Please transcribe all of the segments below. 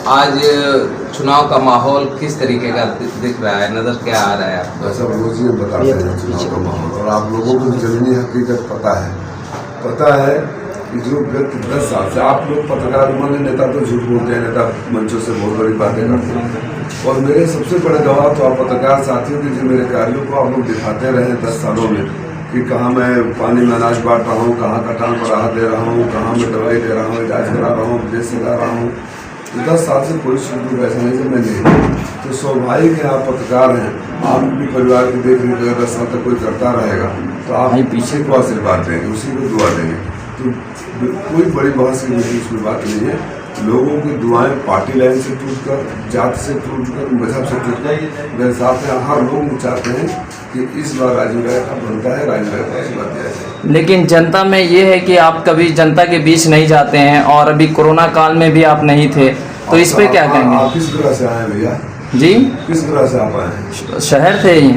आज चुनाव का माहौल किस तरीके का दिख रहा है, नजर क्या आ रहा है आपको? सब रोज ही बताते हैं चुनाव का माहौल, और आप लोगों को जमीनी हकीकत पता है कि जो व्यक्ति 10 साल से आप लोग पत्रकार माने नेता तो झूठ बोलते हैं, नेता मंचों से बहुत बड़ी बातें करते हैं, और मेरे सबसे बड़े गवाह तो आप पत्रकार साथियों की जो मेरे कार्यों को आप लोग दिखाते रहे 10 सालों में कि कहाँ मैं पानी में अनाज बांट रहा हूँ, कहाँ कटान पर राहत दे रहा हूँ, कहाँ मैं दवाई दे रहा हूँ, इलाज करा रहा हूँ, विदेश से ला रहा हूँ। तो 10 साल से कोई शुरू ऐसा नहीं कि मैं नहीं, तो स्वाभाविक है आप पत्रकार हैं, आप भी परिवार की देख रेख अगर 10 साल तक कोई करता रहेगा तो आप पीछे को आशीर्वाद देंगे, उसी को दुआ देंगे। तो कोई बड़ी बहस की मुझे उसमें बात नहीं है। लोगों की दुआएं पार्टी लाइन से टूटकर, जात से टूटकर, मजहब से टूटकर मेरे साथ में हर लोग चाहते हैं कि इस बार राजीव राय का बनता है, राजीव राय को आशीर्वाद दिया जाए। लेकिन जनता में ये है कि आप कभी जनता के बीच नहीं जाते हैं, और अभी कोरोना काल में भी आप नहीं थे, तो इस पे क्या कहेंगे? आप किस तरह से आए भैया जी? किस तरह से आप आए? शहर थे ही।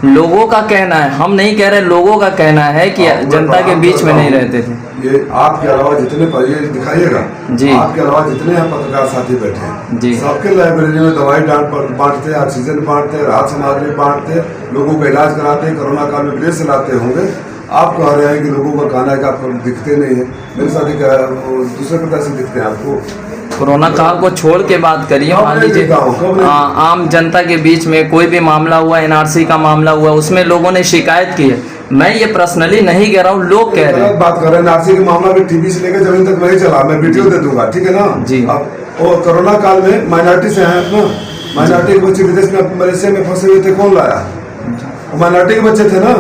लोगों का कहना है, हम नहीं कह रहे, लोगों का कहना है कि जनता के बीच में नहीं रहते थे। ये आपके अलावा जितने ये दिखाइएगा जी, आपके अलावा जितने यहाँ पत्रकार साथी बैठे हैं जी, सबके लाइब्रेरी में दवाई बांटते, ऑक्सीजन बांटते, राहत सामग्री बांटते, लोगों का इलाज कराते, कोरोना काल में विदेश से लाते होंगे। आप कह रहे हैं कि लोगों का कहना है कि आप दिखते नहीं है, मेरे साथ दूसरे प्रकार से दिखते हैं आपको। कोरोना काल को छोड़ के बात करिए, मान लीजिए आम जनता के बीच में कोई भी मामला हुआ, एनआरसी का मामला हुआ, उसमें लोगों ने शिकायत की है। मैं ये पर्सनली नहीं कह रहा हूँ, लोग कह रहे हैं। बात कर रहे हैं एनआरसी का मामला भी टीवी से लेकर जमीन तक नहीं चला, मैं वीडियो दे दूंगा, ठीक है ना जी। अब और कोरोना काल में माइनॉरिटी से हैं ना, माइनॉरिटी के बच्चे विदेश में मलेशिया में फंसे हुए थे, कौन लाया? माइनॉरिटी के बच्चे थे ना,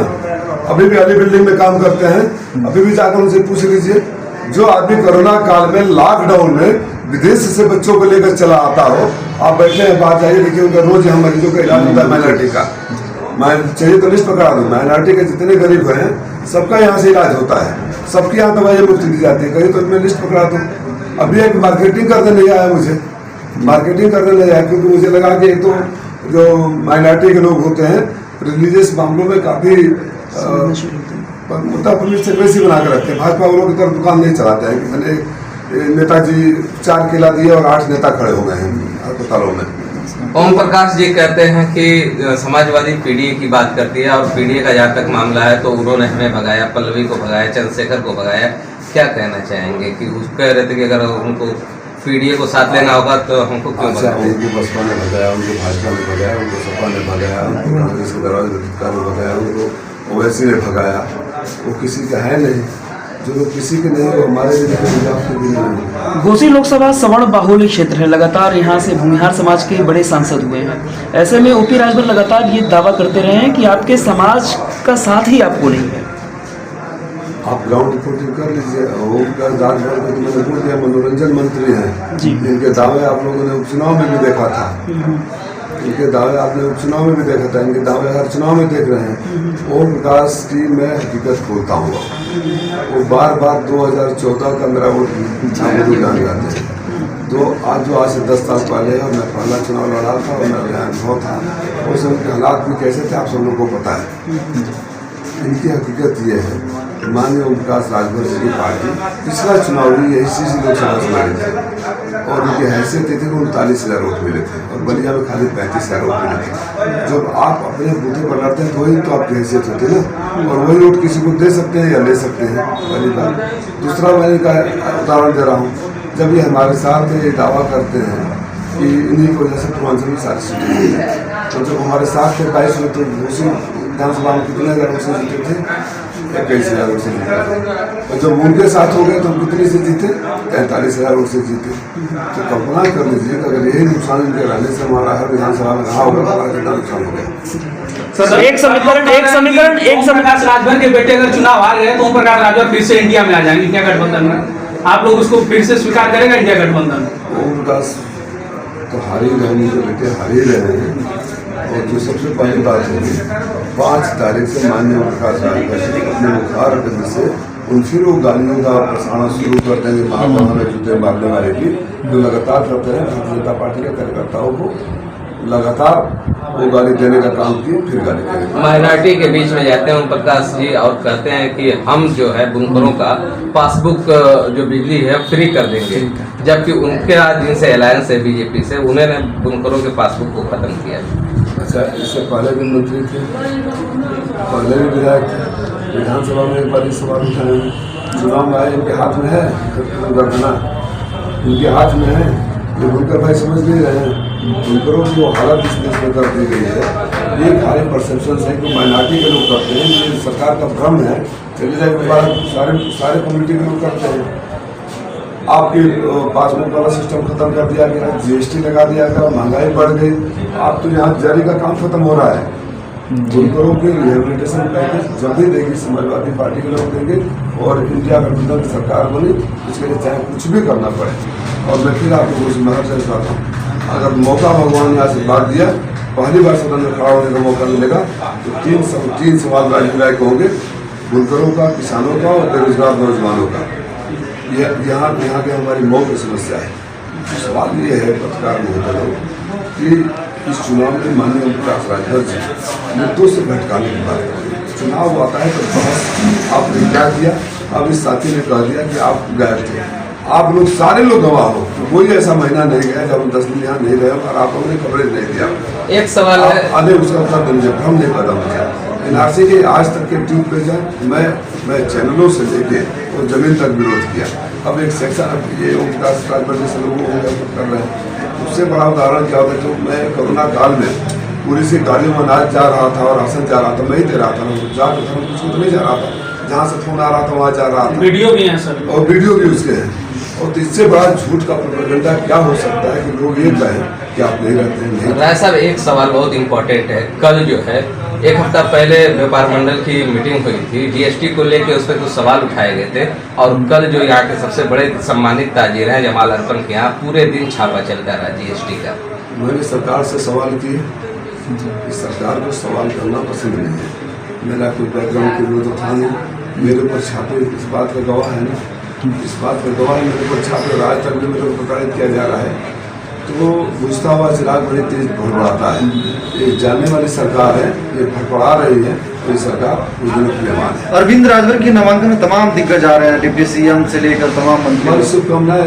अभी भी अली बिल्डिंग में काम करते हैं, अभी भी जाकर उनसे पूछ लीजिए। जो आदमी कोरोना काल में लॉकडाउन में विदेश से बच्चों को लेकर चला आता हो, आप बैठे हैं, बात जाइए, देखिए उनका रोज हम मरीजों का इलाज होता है माइनॉरिटी का। मैं चाहिए तो लिस्ट पकड़ा दूँ, माइनॉरिटी के जितने गरीब हैं सबका यहाँ से इलाज होता है, सबकी यहाँ दवाइयाँ मुफ्त दी जाती है, कहीं तो मैं लिस्ट पकड़ा दूँ। अभी एक मार्केटिंग करने नहीं आया, मुझे मार्केटिंग करने नहीं आया, क्योंकि मुझे लगा कि एक तो जो माइनॉरिटी के लोग होते हैं रिलीजियस मामलों में काफ़ी मुद्दा पुलिस से वैसी बना कर रखते हैं। भाजपा वालों की तरफ दुकान नहीं चलाते हैं कि मैंने नेताजी 4 किला दिए और 8 नेता खड़े हो गए हैं अस्पतालों में। ओम प्रकाश जी कहते हैं कि समाजवादी पीडीए की बात करती है, और पीडीए का जहाँ तक मामला है तो उन्होंने हमें भगाया, पल्लवी को भगाया, चंद्रशेखर को भगाया। क्या कहना चाहेंगे कि उस कह रहे थे कि अगर उनको पीडीए को साथ लेना होगा तो हमको क्यों भगाया? उनको बसपा ने भगाया, उनको भाजपा ने भगाया, उनको सपा ने भगाया, उनको कांग्रेस के दरवाजे ने भगाया, उनको ओवैसी ने भगाया। वो किसी का है नहीं, जो लोग किसी के नहीं, वो हमारे भी नहीं। घोसी लोकसभा सवर्ण बाहुल्य क्षेत्र है, लगातार यहाँ से भूमिहार समाज के बड़े सांसद हुए हैं। ऐसे में ओपी राजभर लगातार ये दावा करते रहे हैं कि आपके समाज का साथ ही आपको नहीं है। आप ग्राउंड रिपोर्टिंग कर लीजिए। ओमप्रकाश राजभर को तो मैंने बोल दिया, मनोरंजन मंत्री हैं जी, इनके दावे आप लोगों ने उपचुनाव में भी देखा था, इनके दावे आपने उपचुनाव में भी देखा था, इनके दावे हर चुनाव में देख रहे हैं। ओम प्रकाश की मैं हकीकत बोलता हूँ, वो बार 2014 का मेरा वोट जान जाते हैं। आज से 10 साल पहले और मैं पहला चुनाव लड़ा था और मेरा अनुभव था, उस समय के हालात भी कैसे थे आप सब लोगों को पता है। इनकी हकीकत ये है, माननीय ओम प्रकाश राजभर जी की पार्टी पिछला चुनाव भी यही चीज लोकसभा चुनाव थे, और उनकी हैसियत थी कि 39,000 वोट मिले थे, और बलिया में खाली 35,000 वोट मिले थे। जब आप अपने बूथे पर लड़ते हैं तो वही तो आपकी हैसियत होती है ना, और वही वोट किसी को दे सकते हैं या ले सकते हैं, पहली बात। दूसरा मैं इनका उदाहरण दे रहा हूँ, जब ये हमारे साथ ये दावा करते हैं कि इन्हीं की वजह से पूर्वांचल में सारी सीटें हुई हैं, तो जब हमारे साथ थे 22 में, तो दूसरी विधानसभा में कितने हजार वोट से जीते थे? 21,000 वोट से जीते थे। और जब उनके साथ हो गए तो कितने से जीते? 43,000 वोट से जीते। तो कल्पना कर लीजिए अगर यही नुकसान इनके रहने से हमारा हर विधानसभा में रहा होगा तो हमारा कितना नुकसान हो गया। सर एक समीकरण राजभर के बेटे अगर चुनाव हार गए तो ओम प्रकाश राजभर फिर से इंडिया में आ जाएंगे इंडिया गठबंधन में, आप लोग उसको फिर से स्वीकार करेगा इंडिया गठबंधन? ओम प्रकाश तो हार ही रहे, मुझे बेटे हार ही रहे हैं। और जो सबसे पहली बात होगी, 5 तारीख से माननीय ओम प्रकाश राजभर अपने मुखार गति से उन फिर वो गालियों का प्रसारण शुरू कर देंगे, महात्मा में जूते मारने वाले की, जो लगातार करते हैं भारतीय जनता पार्टी के कार्यकर्ताओं को लगातार वो गाली देने का काम किए, फिर गाली देंगे। माइनॉरिटी के बीच में जाते हैं ओम प्रकाश जी और कहते हैं कि हम जो है बुनकरों का पासबुक जो बिजली है फ्री कर देंगे। जबकि उनके आज जिनसे अलायंस है बीजेपी से, उन्होंने बुनकरों के पासबुक को खत्म किया। अच्छा, इससे पहले भी मंत्री थे, पहले भी विधायक थे, विधानसभा में एक बार इस सवाल उठाए हैं, चुनाव में आए, इनके हाथ में है गठना, इनके हाथ में है, ये बुनकर भाई समझ नहीं रहे हैं। बुनकरों की वो हालत इस देश में कर दी गई है, ये खाली परसेप्शन है कि माइनॉरिटी के लोग करते हैं, ये सरकार का भ्रम है, सारे कम्युनिटी के लोग करते हैं। आपके पासबुक वाला सिस्टम खत्म कर दिया गया, जीएसटी लगा दिया गया, महंगाई बढ़ गई, आप तो यहाँ जारी का काम खत्म हो रहा है। बुनकरों के रिहेबिलिटेशन पैकेज जब भी देगी समाजवादी पार्टी के लोग देंगे और इंडिया गठबंधन की सरकार बनी, इसके लिए चाहे कुछ भी करना पड़े। और मैं फिर आपको कुछ महर से चाहता हूँ, अगर मौका भगवान ने आशीर्वाद दिया, पहली बार सदन में खड़ा होने का मौका मिलेगा तो तीन सवाल राजनीतिक होंगे, बुनकरों का, किसानों का और बेरोजगार नौजवानों का। यहाँ की हमारी मौत की समस्या है। सवाल ये है पत्रकार महोदय कि इस चुनाव में माननीय प्रकाश राजभर जी मुद्दों से भटकाने की बात करें। चुनाव आता है तो बहस आपने क्या किया, अब इस साथी ने कह दिया कि आप गायब थे। आप लोग सारे लोग गवाह हो, कोई ऐसा महीना नहीं गया जब हम 10 दिन यहाँ नहीं रहे और आप लोगों ने कवरेज नहीं दिया। एक सवाल है, आधे उसका उत्तर देने हम नहीं पैदा हो एनआरसी के आज तक के ट्वीट पे जाए, मैं चैनलों से लेके और जमीन तक विरोध किया। अब एक सेक्शन ये विकास राजभर जैसे लोगों को कर रहे हैं, उससे बड़ा उदाहरण क्या होता है, जो मैं कोरोना काल में पुलिस की गाड़ियों में अनाज जा रहा था और राशन जा रहा था, मैं ही दे रहा था, जाकर कुछ तो नहीं जा रहा था, जहाँ से फोन आ रहा था वहाँ जा रहा था, वीडियो भी है सर, और वीडियो भी उसके हैं। और तो इससे बड़ा झूठ का प्रोपेगेंडा क्या हो सकता है कि लोग ये कहें कि आप नहीं रहते हैं। नहीं राय साहब, एक सवाल बहुत इम्पोर्टेंट है। कल जो है, एक हफ्ता पहले व्यापार मंडल की मीटिंग हुई थी, जीएसटी को लेकर उस पर कुछ सवाल उठाए गए थे, और कल जो यहाँ के सबसे बड़े सम्मानित ताजिर हैं जमाल अर्पण के यहाँ पूरे दिन छापा चलता रहा जीएसटी का। मैंने सरकार से सवाल किए कि सरकार को सवाल करना पसंद नहीं है, मेरा कोई बैकग्राउंड की जरूरत था नहीं, मेरे ऊपर छापे इस बात का गवाह है ना, इस बात का गवाह मेरे ऊपर छापे और आज तक भी मेरे को प्रताड़ित किया जा रहा है। तो बुझता हुआ चिराग बड़ी तेज भड़बड़ाता है। ये जानने वाली सरकार है, ये भड़बड़ा रही है, तो ये सरकार कुछ दिनों के मेहमान है। अरविंद राजभर के नामांकन में तमाम दिग्गज आ रहे हैं, डिप्टी सीएम से लेकर तमाम मंत्री। शुभकामनाएं।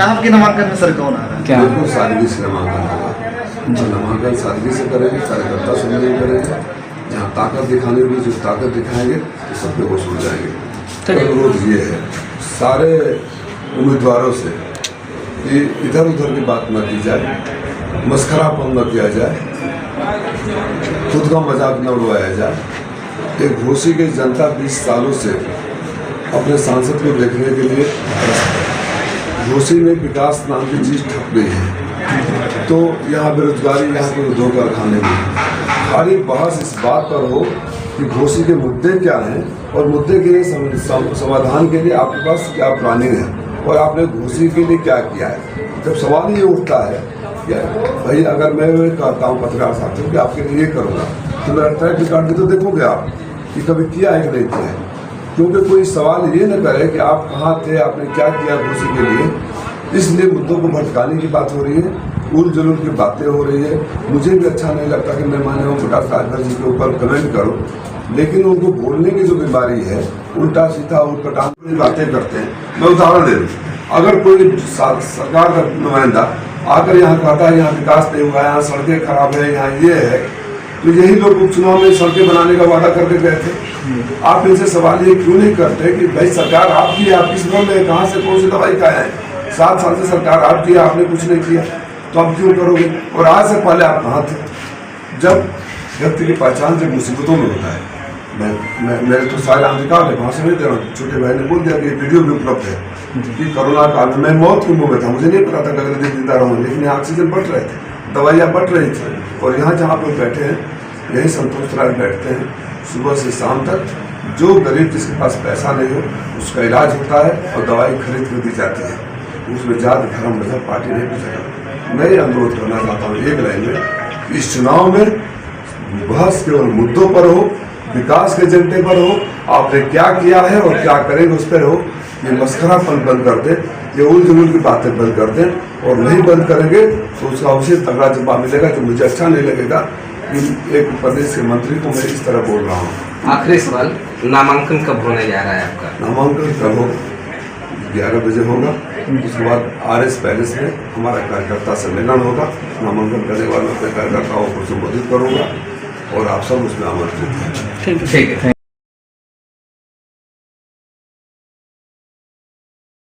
आपके नामांकन में सर कौन आ रहा है? बिल्कुल सादगी से नामांकन होगा, जो नामांकन सादगी से करेंगे, कार्यकर्ता सम्मेलन करेंगे, जहाँ ताकत दिखाने की जो ताकत दिखाएंगे तो सब पे होश उड़ जाएंगे। अनुरोध ये है सारे उम्मीदवारों से कि इधर उधर की बात न की जाए, मस्खरापन न किया जाए, खुद का मजाक न उड़वाया जाए। एक घोसी की जनता 20 सालों से अपने सांसद को देखने के लिए घोसी में विकास नाम की चीज ठप गई है, तो यहाँ बेरोजगारी, यहाँ के उद्योग कारखाने में खाली बहस इस बात पर हो कि घोसी के मुद्दे क्या हैं और मुद्दे के समाधान के लिए आपके पास क्या प्लानिंग है और आपने घोसी के लिए क्या किया है। जब सवाल ये उठता है कि भाई अगर मैं कहता हूँ पत्रकार साथियों कि आपके लिए ये करूँगा, तो मेरा ट्रैक रिकॉर्ड भी तो देखोगे आप कि कभी किया है कि नहीं किया है। क्योंकि कोई सवाल ये न करे कि आप कहाँ थे, आपने क्या किया घोसी के लिए, इसलिए मुद्दों को भटकाने की बात हो रही है, उल जुलूल की बातें हो रही है। मुझे भी अच्छा नहीं लगता कि मैं माननीय प्रकाश राजभर जी के ऊपर कमेंट करूं, लेकिन उनको बोलने की जो बीमारी है, उल्टा सीधा उल्टा बातें करते हैं। मैं उदाहरण दे दूँ, अगर कोई सरकार का नुमाइंदा आकर यहाँ कहता है यहाँ विकास नहीं हुआ, यहाँ सड़कें खराब है, यहाँ ये है, तो यही लोग उपचुनाव में सड़कें बनाने का वादा करके गए थे। आप इनसे सवाल ये क्यों नहीं करते कि भाई सरकार आपकी है, आप किस में कहाँ से कौन सी दवाई का है, 7 साल से सरकार आपकी है, आपने कुछ नहीं किया, तो आप क्यों करोगे। और आज से पहले आप कहाँ थे जब व्यक्ति की पहचान जब मुसीबतों में होता है। मेरे तो सारे अधिकार है, भाषण नहीं दे रहा हूँ, छोटे भाई ने बोल दिया कि ये वीडियो भी उपलब्ध है कि कोरोना काल में मैं मौत के मुंह में था, मुझे नहीं पता था कि अगले दिन जिंदा रहूँ, लेकिन ऑक्सीजन बढ़ रहे थे, दवाइयाँ बढ़ रही थी। और यहाँ जहाँ पर बैठे हैं, यही संतोष राय बैठते हैं सुबह से शाम तक। जो गरीब जिसके पास पैसा नहीं हो उसका इलाज होता है और दवाई खरीद कर दी जाती है, उसमें जात धर्म मजहब पार्टी नहीं पूछेगा। मैं ये अनुरोध करना चाहता हूँ एक लाइन में, इस चुनाव में बहस केवल मुद्दों पर हो, विकास के एजेंडे पर हो, आपने क्या किया है और क्या करेंगे उस पर हो। ये मस्खरापन बंद कर दे, ये उल जुलूल की बातें बंद कर दें, और नहीं बंद करेंगे तो उसका उचित तगड़ा जवाब मिलेगा, जो मुझे अच्छा नहीं लगेगा कि एक प्रदेश के मंत्री को मैं इस तरह बोल रहा हूँ। आखिरी सवाल, नामांकन कब होने जा रहा है आपका? नामांकन कल हो 11 बजे होगा। उसके बाद RS पैलेस में हमारा कार्यकर्ता सम्मेलन होगा। नामांकन करने वालों के कार्यकर्ताओं को संबोधित करूँगा और आप सब उसमें आमंत्रित हैं। ठीक है। ठीक है।